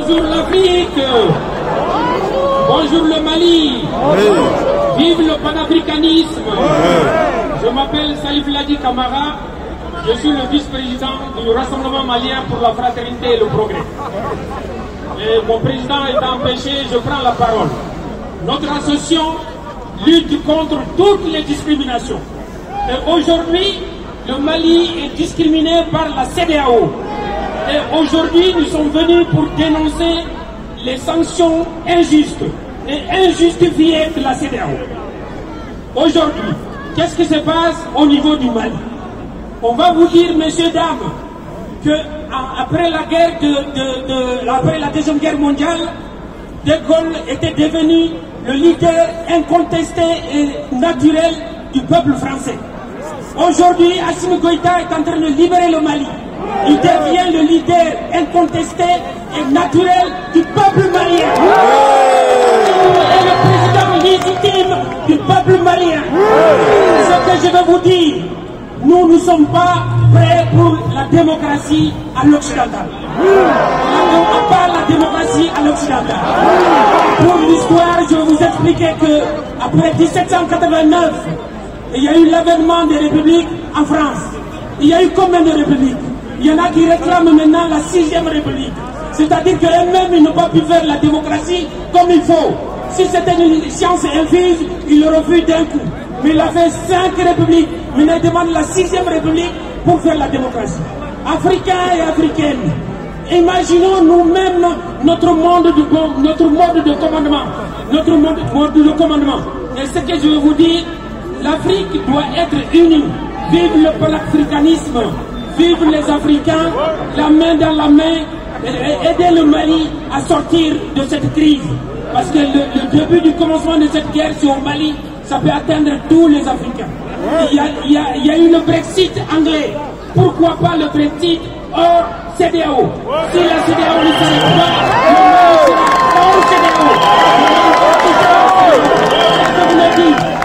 Bonjour l'Afrique. Bonjour le Mali. Vive le panafricanisme. Je m'appelle Salif Ladi Kamara. Je suis le vice-président du Rassemblement malien pour la fraternité et le progrès. Et mon président est empêché, je prends la parole. Notre association lutte contre toutes les discriminations. Et aujourd'hui, le Mali est discriminé par la CEDEAO. Et aujourd'hui, nous sommes venus pour dénoncer les sanctions injustes et injustifiées de la CEDEAO. Aujourd'hui, qu'est-ce qui se passe au niveau du Mali? On va vous dire, messieurs, dames, que après la guerre après la Deuxième Guerre mondiale, De Gaulle était devenu le leader incontesté et naturel du peuple français. Aujourd'hui, Assimi Goïta est en train de libérer le Mali. Il devient le leader incontesté et naturel du peuple malien. Et le président légitime du peuple malien. Ce que je vais vous dire, nous ne sommes pas prêts pour la démocratie à l'occidental. On n'a pas la démocratie à l'occidental. Pour l'histoire, je vais vous expliquer que après 1789, il y a eu l'avènement des républiques en France. Il y a eu combien de républiques? Il y en a qui réclament maintenant la 6e république. C'est-à-dire qu'eux-mêmes, ils n'ont pas pu faire la démocratie comme il faut. Si c'était une science infuse, ils l'auraient vu d'un coup. Mais il a fait 5 républiques. Maintenant, il demande la 6e république pour faire la démocratie. Africains et africaines, imaginons nous-mêmes notre mode de commandement. Notre mode de commandement. Et ce que je veux vous dire, l'Afrique doit être unie. Vive le panafricanisme. Vive les Africains, la main dans la main, et aider le Mali à sortir de cette crise. Parce que le début du commencement de cette guerre, c'est au Mali, ça peut atteindre tous les Africains. Il y a eu le Brexit anglais. Pourquoi pas le Brexit hors CEDEAO? Si la CEDEAO ne s'arrête pas, le Mali sera hors CEDEAO.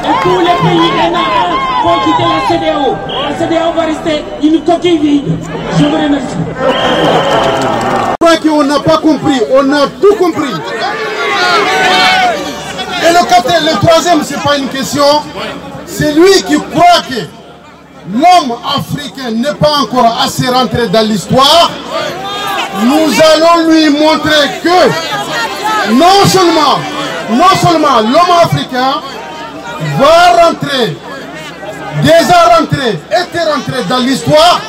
Et tous les pays vont quitter la CEDEAO. La CEDEAO va rester une coquille vide. Je vous remercie. Je crois qu'on n'a pas compris, on a tout compris. Et le troisième, ce n'est pas une question, c'est lui qui croit que l'homme africain n'est pas encore assez rentré dans l'histoire. Nous allons lui montrer que non seulement l'homme africain va rentrer, était rentré dans l'histoire,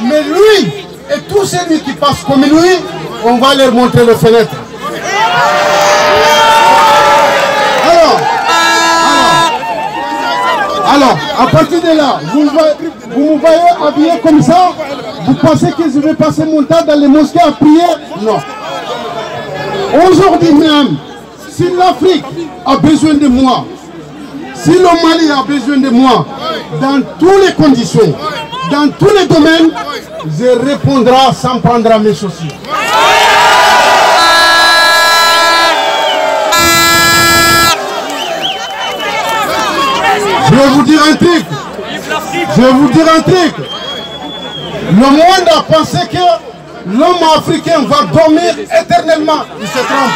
mais lui et tous ceux qui passent comme lui, on va leur montrer les fenêtres. Alors, à partir de là, vous me voyez habillé comme ça, vous pensez que je vais passer mon temps dans les mosquées à prier? Non. Aujourd'hui même, si l'Afrique a besoin de moi, si le Mali a besoin de moi, dans toutes les conditions, dans tous les domaines, je répondrai sans prendre à mes chaussures. Je vais vous dire un truc. Le monde a pensé que l'homme africain va dormir éternellement. Il se trompe.